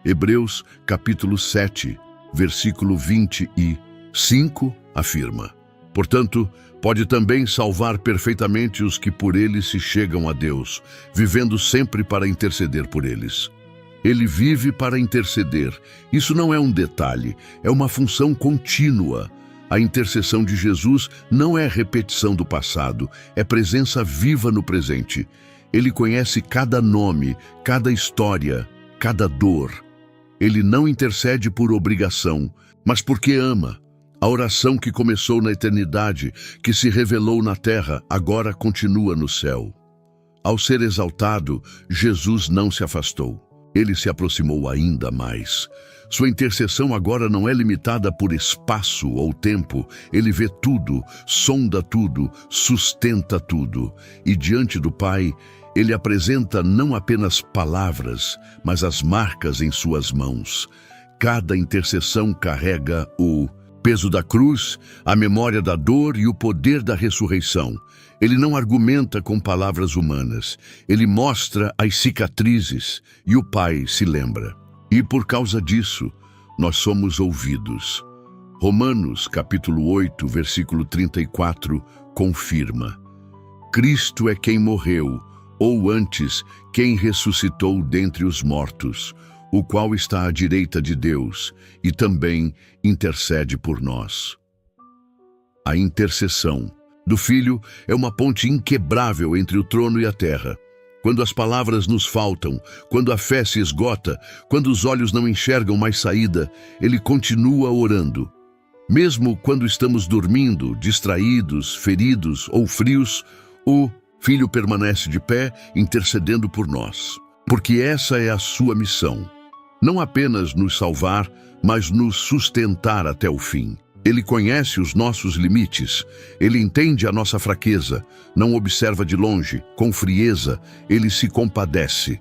A: Hebreus capítulo 7, versículo 25 afirma: portanto, pode também salvar perfeitamente os que por ele se chegam a Deus, vivendo sempre para interceder por eles. Ele vive para interceder. Isso não é um detalhe, é uma função contínua. A intercessão de Jesus não é repetição do passado, é presença viva no presente. Ele conhece cada nome, cada história, cada dor. Ele não intercede por obrigação, mas porque ama. A oração que começou na eternidade, que se revelou na terra, agora continua no céu. Ao ser exaltado, Jesus não se afastou. Ele se aproximou ainda mais. Sua intercessão agora não é limitada por espaço ou tempo. Ele vê tudo, sonda tudo, sustenta tudo. E diante do Pai, ele apresenta não apenas palavras, mas as marcas em suas mãos. Cada intercessão carrega o peso da cruz, a memória da dor e o poder da ressurreição. Ele não argumenta com palavras humanas. Ele mostra as cicatrizes e o Pai se lembra. E por causa disso, nós somos ouvidos. Romanos, capítulo 8, versículo 34, confirma. Cristo é quem morreu, ou antes, quem ressuscitou dentre os mortos, o qual está à direita de Deus e também intercede por nós. A intercessão do Filho é uma ponte inquebrável entre o trono e a terra. Quando as palavras nos faltam, quando a fé se esgota, quando os olhos não enxergam mais saída, ele continua orando. Mesmo quando estamos dormindo, distraídos, feridos ou frios, o Filho permanece de pé, intercedendo por nós. Porque essa é a sua missão. Não apenas nos salvar, mas nos sustentar até o fim. Ele conhece os nossos limites, ele entende a nossa fraqueza, não observa de longe, com frieza, ele se compadece.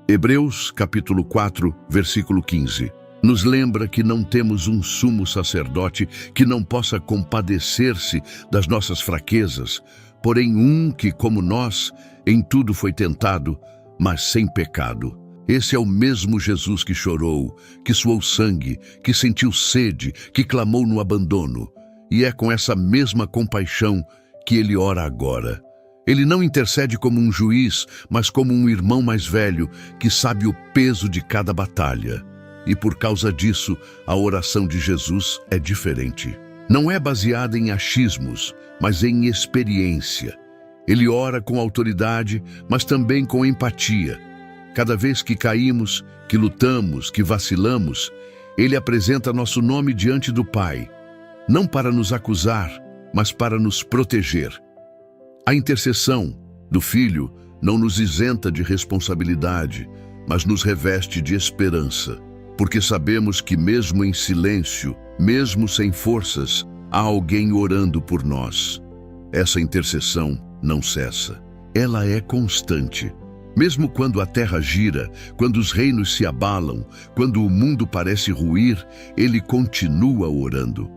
A: Hebreus, capítulo 4, versículo 15. Nos lembra que não temos um sumo sacerdote que não possa compadecer-se das nossas fraquezas, porém um que, como nós, em tudo foi tentado, mas sem pecado. Esse é o mesmo Jesus que chorou, que suou sangue, que sentiu sede, que clamou no abandono. E é com essa mesma compaixão que ele ora agora. Ele não intercede como um juiz, mas como um irmão mais velho que sabe o peso de cada batalha. E por causa disso, a oração de Jesus é diferente. Não é baseada em achismos, mas em experiência. Ele ora com autoridade, mas também com empatia. Cada vez que caímos, que lutamos, que vacilamos, ele apresenta nosso nome diante do Pai, não para nos acusar, mas para nos proteger. A intercessão do Filho não nos isenta de responsabilidade, mas nos reveste de esperança, porque sabemos que mesmo em silêncio, mesmo sem forças, há alguém orando por nós. Essa intercessão não cessa, ela é constante. Mesmo quando a terra gira, quando os reinos se abalam, quando o mundo parece ruir, ele continua orando.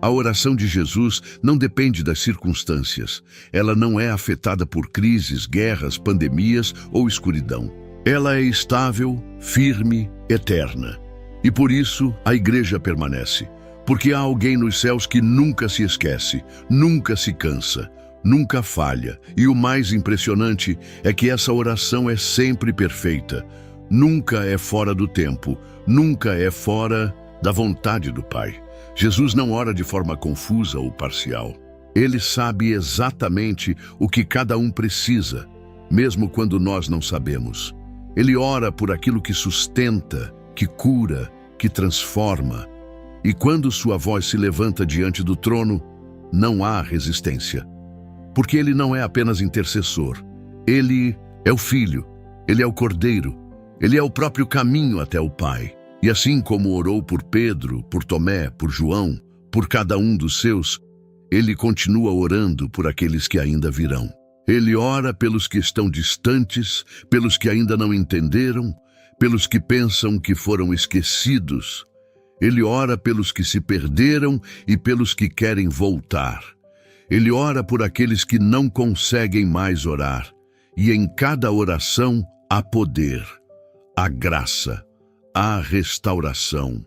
A: A oração de Jesus não depende das circunstâncias. Ela não é afetada por crises, guerras, pandemias ou escuridão. Ela é estável, firme, eterna. E por isso a igreja permanece. Porque há alguém nos céus que nunca se esquece, nunca se cansa, nunca falha. E o mais impressionante é que essa oração é sempre perfeita. Nunca é fora do tempo, nunca é fora da vontade do Pai. Jesus não ora de forma confusa ou parcial. Ele sabe exatamente o que cada um precisa, mesmo quando nós não sabemos. Ele ora por aquilo que sustenta, que cura, que transforma. E quando sua voz se levanta diante do trono, não há resistência. Porque ele não é apenas intercessor. Ele é o Filho, ele é o Cordeiro, ele é o próprio caminho até o Pai. E assim como orou por Pedro, por Tomé, por João, por cada um dos seus, ele continua orando por aqueles que ainda virão. Ele ora pelos que estão distantes, pelos que ainda não entenderam, pelos que pensam que foram esquecidos. Ele ora pelos que se perderam e pelos que querem voltar. Ele ora por aqueles que não conseguem mais orar. E em cada oração há poder, há graça, há restauração.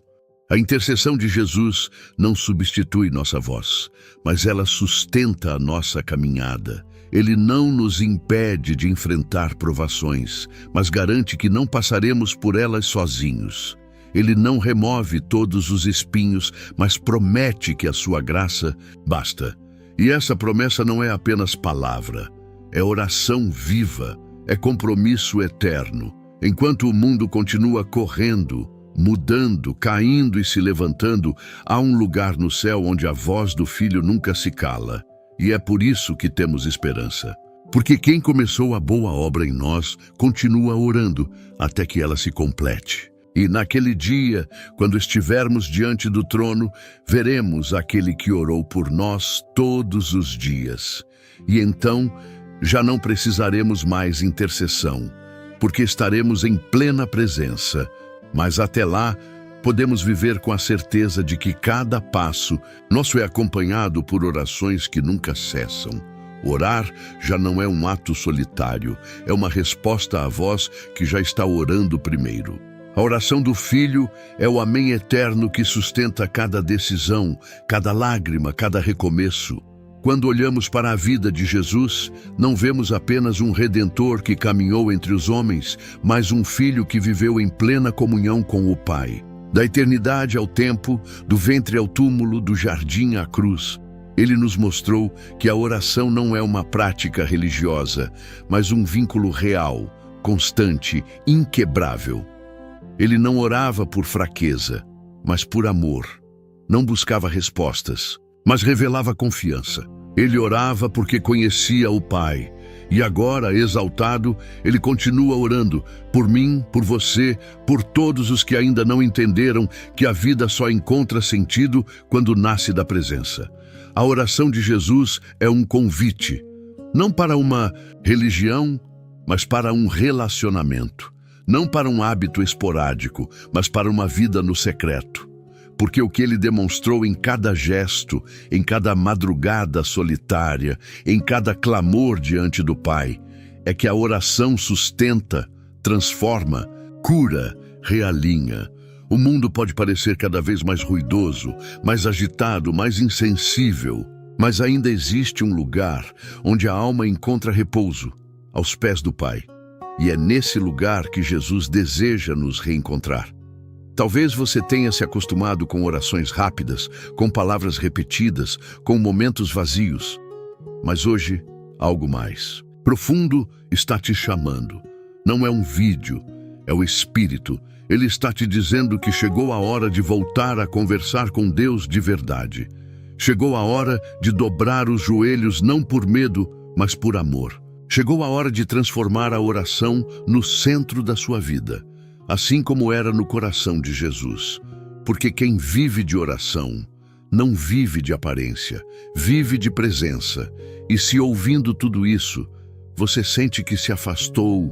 A: A intercessão de Jesus não substitui nossa voz, mas ela sustenta a nossa caminhada. Ele não nos impede de enfrentar provações, mas garante que não passaremos por elas sozinhos. Ele não remove todos os espinhos, mas promete que a sua graça basta. E essa promessa não é apenas palavra, é oração viva, é compromisso eterno. Enquanto o mundo continua correndo, mudando, caindo e se levantando, há um lugar no céu onde a voz do Filho nunca se cala. E é por isso que temos esperança. Porque quem começou a boa obra em nós continua orando até que ela se complete. E naquele dia, quando estivermos diante do trono, veremos aquele que orou por nós todos os dias. E então, já não precisaremos mais intercessão, porque estaremos em plena presença. Mas até lá, podemos viver com a certeza de que cada passo nosso é acompanhado por orações que nunca cessam. Orar já não é um ato solitário, é uma resposta à voz que já está orando primeiro. A oração do Filho é o amém eterno que sustenta cada decisão, cada lágrima, cada recomeço. Quando olhamos para a vida de Jesus, não vemos apenas um redentor que caminhou entre os homens, mas um filho que viveu em plena comunhão com o Pai. Da eternidade ao tempo, do ventre ao túmulo, do jardim à cruz, ele nos mostrou que a oração não é uma prática religiosa, mas um vínculo real, constante, inquebrável. Ele não orava por fraqueza, mas por amor. Não buscava respostas, mas revelava confiança. Ele orava porque conhecia o Pai. E agora, exaltado, ele continua orando por mim, por você, por todos os que ainda não entenderam que a vida só encontra sentido quando nasce da presença. A oração de Jesus é um convite, não para uma religião, mas para um relacionamento. Não para um hábito esporádico, mas para uma vida no secreto. Porque o que ele demonstrou em cada gesto, em cada madrugada solitária, em cada clamor diante do Pai, é que a oração sustenta, transforma, cura, realinha. O mundo pode parecer cada vez mais ruidoso, mais agitado, mais insensível, mas ainda existe um lugar onde a alma encontra repouso, aos pés do Pai. E é nesse lugar que Jesus deseja nos reencontrar. Talvez você tenha se acostumado com orações rápidas, com palavras repetidas, com momentos vazios. Mas hoje, algo mais profundo está te chamando. Não é um vídeo, é o Espírito. Ele está te dizendo que chegou a hora de voltar a conversar com Deus de verdade. Chegou a hora de dobrar os joelhos não por medo, mas por amor. Chegou a hora de transformar a oração no centro da sua vida, assim como era no coração de Jesus. Porque quem vive de oração não vive de aparência, vive de presença. E se ouvindo tudo isso, você sente que se afastou,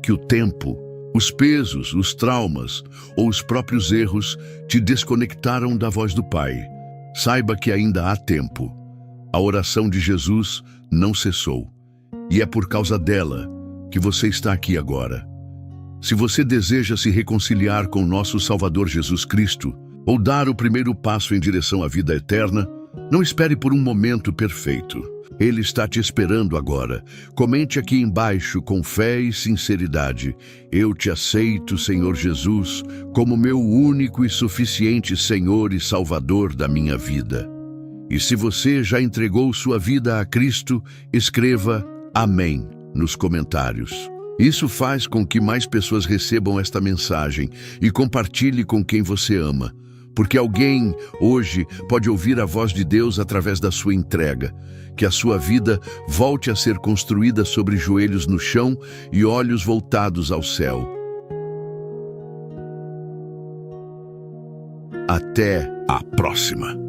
A: que o tempo, os pesos, os traumas ou os próprios erros te desconectaram da voz do Pai, saiba que ainda há tempo. A oração de Jesus não cessou. E é por causa dela que você está aqui agora. Se você deseja se reconciliar com nosso Salvador Jesus Cristo, ou dar o primeiro passo em direção à vida eterna, não espere por um momento perfeito. Ele está te esperando agora. Comente aqui embaixo com fé e sinceridade: eu te aceito, Senhor Jesus, como meu único e suficiente Senhor e Salvador da minha vida. E se você já entregou sua vida a Cristo, escreva Amém nos comentários. Isso faz com que mais pessoas recebam esta mensagem e compartilhe com quem você ama, porque alguém hoje pode ouvir a voz de Deus através da sua entrega. Que a sua vida volte a ser construída sobre joelhos no chão e olhos voltados ao céu. Até a próxima!